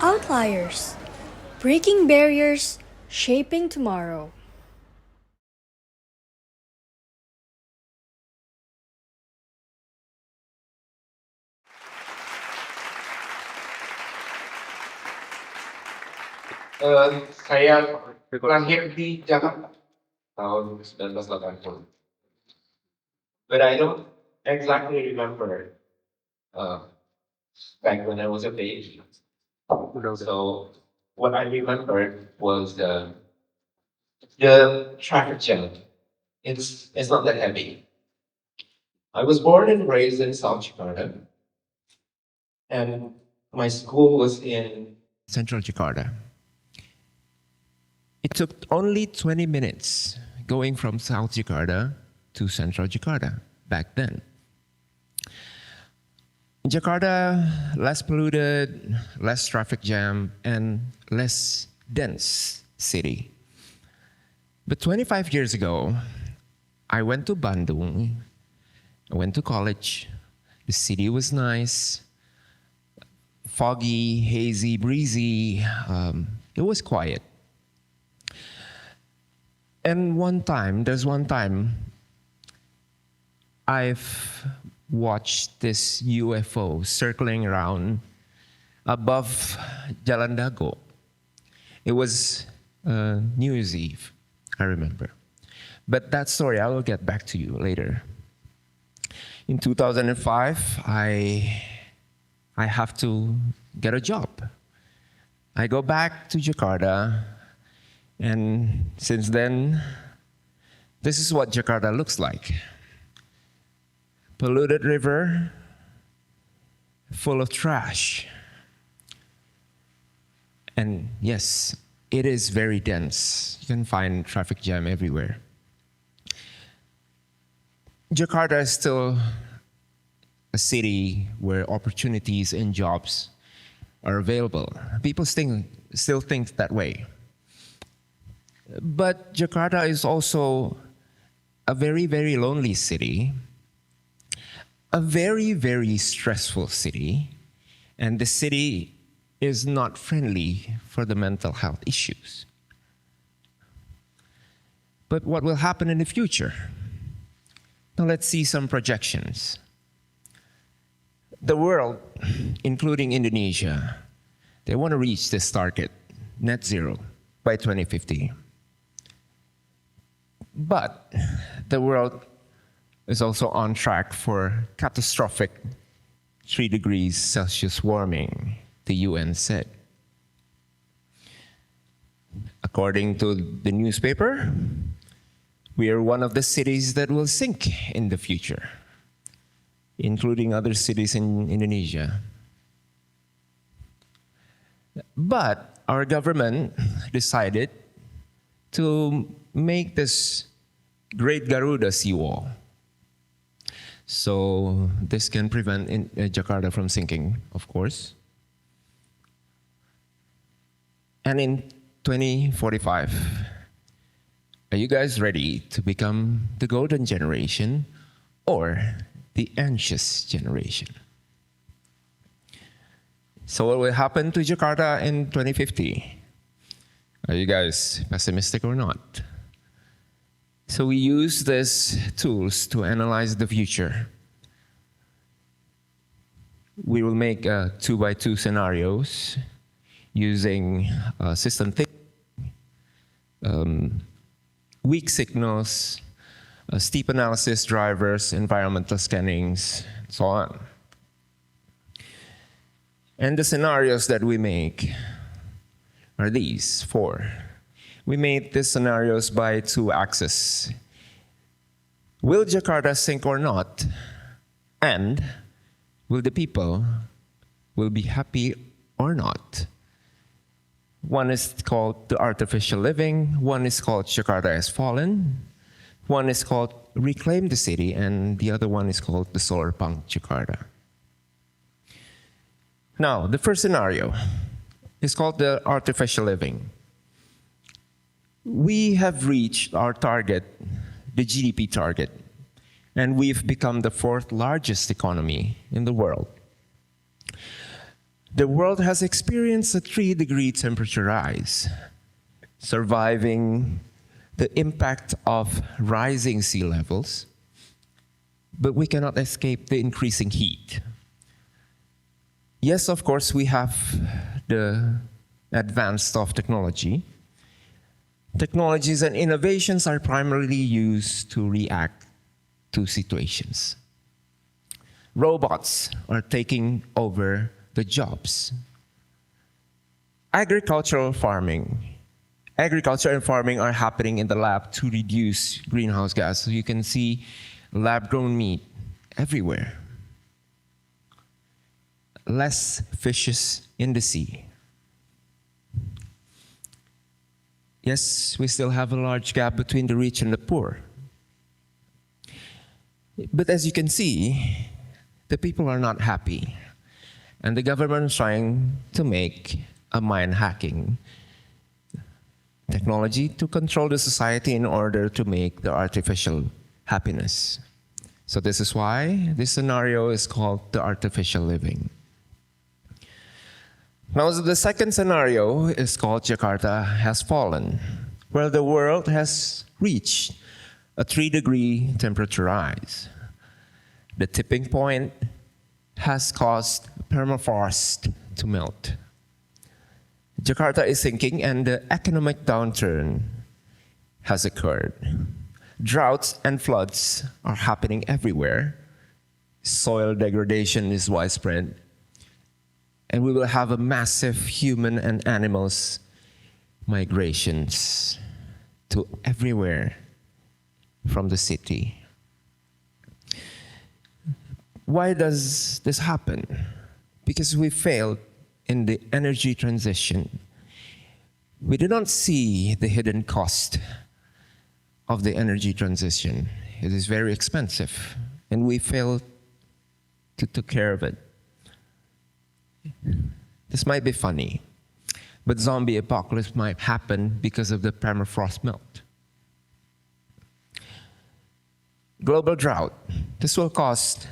Outliers, breaking barriers, shaping tomorrow. Saya lahir di Jakarta tahun 1980. But I don't exactly remember uh, back when I was a baby. So what I remembered was the traffic jam. It's not that heavy. I was born and raised in South Jakarta, and my school was in Central Jakarta. It took only 20 minutes going from South Jakarta to Central Jakarta back then. Jakarta, less polluted, less traffic jam, and less dense city. But 25 years ago, I went to Bandung. I went to college. The city was nice, foggy, hazy, breezy. It was quiet. And there's one time, I've watched this UFO circling around above Jalan Dago. It was New Year's Eve, I remember. But that story I will get back to you later. In 2005, I have to get a job. I go back to Jakarta, and since then, this is what Jakarta looks like. Polluted river, full of trash. And yes, it is very dense. You can find traffic jam everywhere. Jakarta is still a city where opportunities and jobs are available. People still think that way. But Jakarta is also a very, very lonely city, a very, very stressful city, and the city is not friendly for the mental health issues. But what will happen in the future? Now let's see some projections. The world, including Indonesia, they want to reach this target, net zero, by 2050. But the world is also on track for catastrophic 3 degrees Celsius warming, the UN said. According to the newspaper, we are one of the cities that will sink in the future, including other cities in Indonesia. But our government decided to make this Great Garuda seawall. So this can prevent Jakarta from sinking, of course. And in 2045, are you guys ready to become the golden generation or the anxious generation? So what will happen to Jakarta in 2050? Are you guys pessimistic or not? So we use these tools to analyze the future. We will make 2x2 scenarios using system thinking, weak signals, steep analysis drivers, environmental scannings, and so on. And the scenarios that we make are these 4. We made these scenarios by 2 axes. Will Jakarta sink or not? And will the people be happy or not? One is called the artificial living, one is called Jakarta has fallen, one is called reclaim the city, and the other one is called the Solarpunk Jakarta. Now, the first scenario is called the artificial living. We have reached our target, the GDP target, and we've become the 4th largest economy in the world. The world has experienced a 3-degree temperature rise, surviving the impact of rising sea levels, but we cannot escape the increasing heat. Yes, of course, we have the advance of technology. Technologies and innovations are primarily used to react to situations. Robots are taking over the jobs. Agriculture and farming are happening in the lab to reduce greenhouse gas. So you can see lab-grown meat everywhere. Less fishes in the sea. Yes, we still have a large gap between the rich and the poor. But as you can see, the people are not happy. And the government is trying to make a mind hacking technology to control the society in order to make the artificial happiness. So this is why this scenario is called the artificial living. Now, the second scenario is called Jakarta has fallen, where the world has reached a 3-degree temperature rise. The tipping point has caused permafrost to melt. Jakarta is sinking and the economic downturn has occurred. Droughts and floods are happening everywhere. Soil degradation is widespread. And we will have a massive human and animals migrations to everywhere from the city. Why does this happen? Because we failed in the energy transition. We did not see the hidden cost of the energy transition. It is very expensive, and we failed to take care of it. This might be funny, but zombie apocalypse might happen because of the permafrost melt. Global drought. This will cause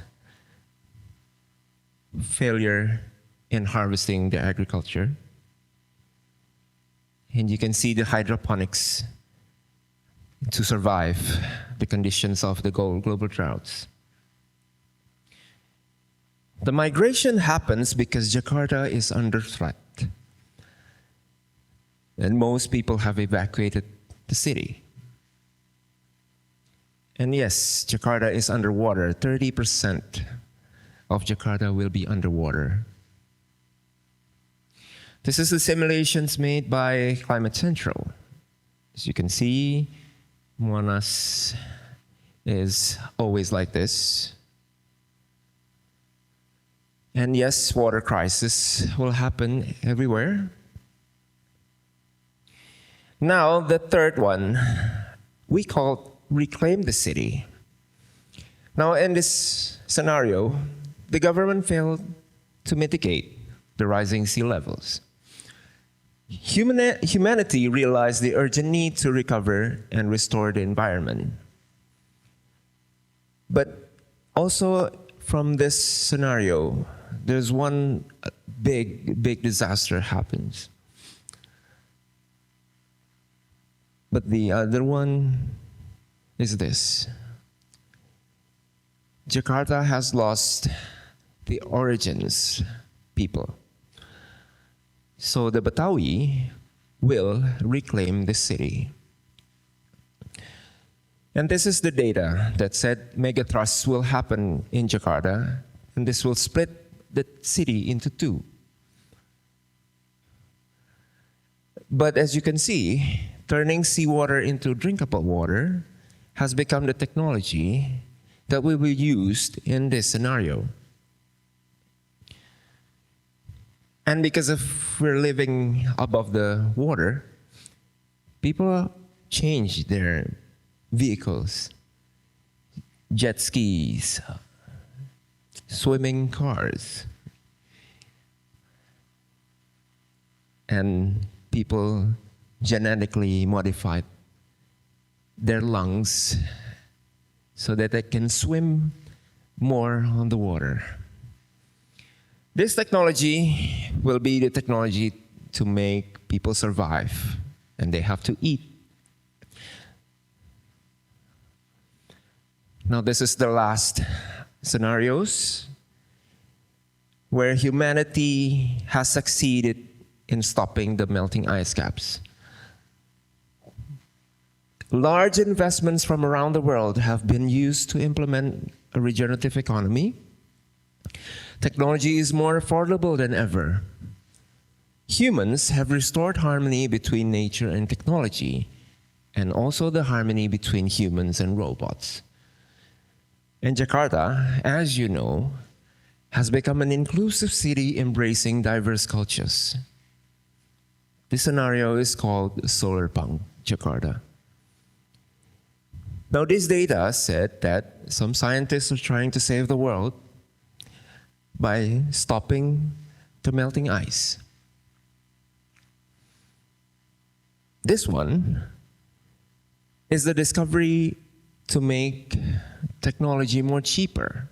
failure in harvesting the agriculture. And you can see the hydroponics to survive the conditions of the global droughts. The migration happens because Jakarta is under threat. And most people have evacuated the city. And yes, Jakarta is underwater. 30% of Jakarta will be underwater. This is the simulations made by Climate Central. As you can see, Monas is always like this. And yes, water crisis will happen everywhere. Now, the third one, we call reclaim the city. Now, in this scenario, the government failed to mitigate the rising sea levels. Humanity realized the urgent need to recover and restore the environment. But also from this scenario, there's one big disaster happens. But the other one is this. Jakarta has lost the origins people. So the Betawi will reclaim the city. And this is the data that said megathrusts will happen in Jakarta, and this will split the city into two. But as you can see, turning seawater into drinkable water has become the technology that will be used in this scenario. And because if we're living above the water, people change their vehicles, jet skis, swimming cars, and people genetically modified their lungs so that they can swim more on the water. This technology will be the technology to make people survive, and they have to eat. Now, this is the last scenarios where humanity has succeeded in stopping the melting ice caps. Large investments from around the world have been used to implement a regenerative economy. Technology is more affordable than ever. Humans have restored harmony between nature and technology, and also the harmony between humans and robots. And Jakarta, as you know, has become an inclusive city embracing diverse cultures. This scenario is called Solarpunk, Jakarta. Now, this data said that some scientists are trying to save the world by stopping the melting ice. This one is the discovery to make technology more cheaper.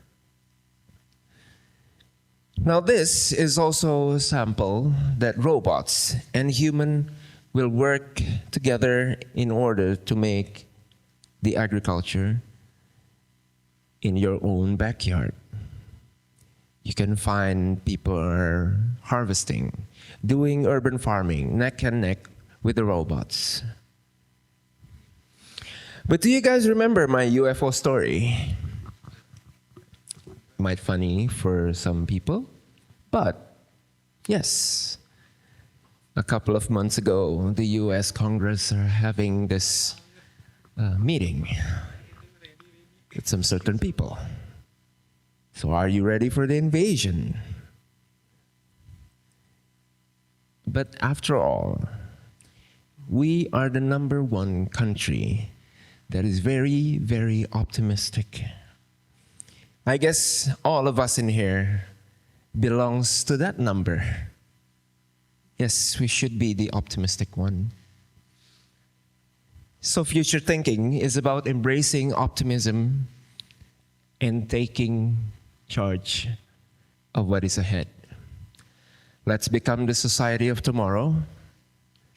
Now, this is also a sample that robots and human will work together in order to make the agriculture in your own backyard. You can find people are harvesting, doing urban farming, neck and neck with the robots. But do you guys remember my UFO story? Might funny for some people, but yes. A couple of months ago, the US Congress are having this meeting with some certain people. So are you ready for the invasion? But after all, we are the #1 country that is very, very optimistic. I guess all of us in here belongs to that number. Yes, we should be the optimistic one. So future thinking is about embracing optimism and taking charge of what is ahead. Let's become the society of tomorrow.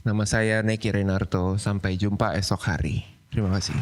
Nama saya Riko Reinarto. Sampai jumpa esok hari. Terima kasih.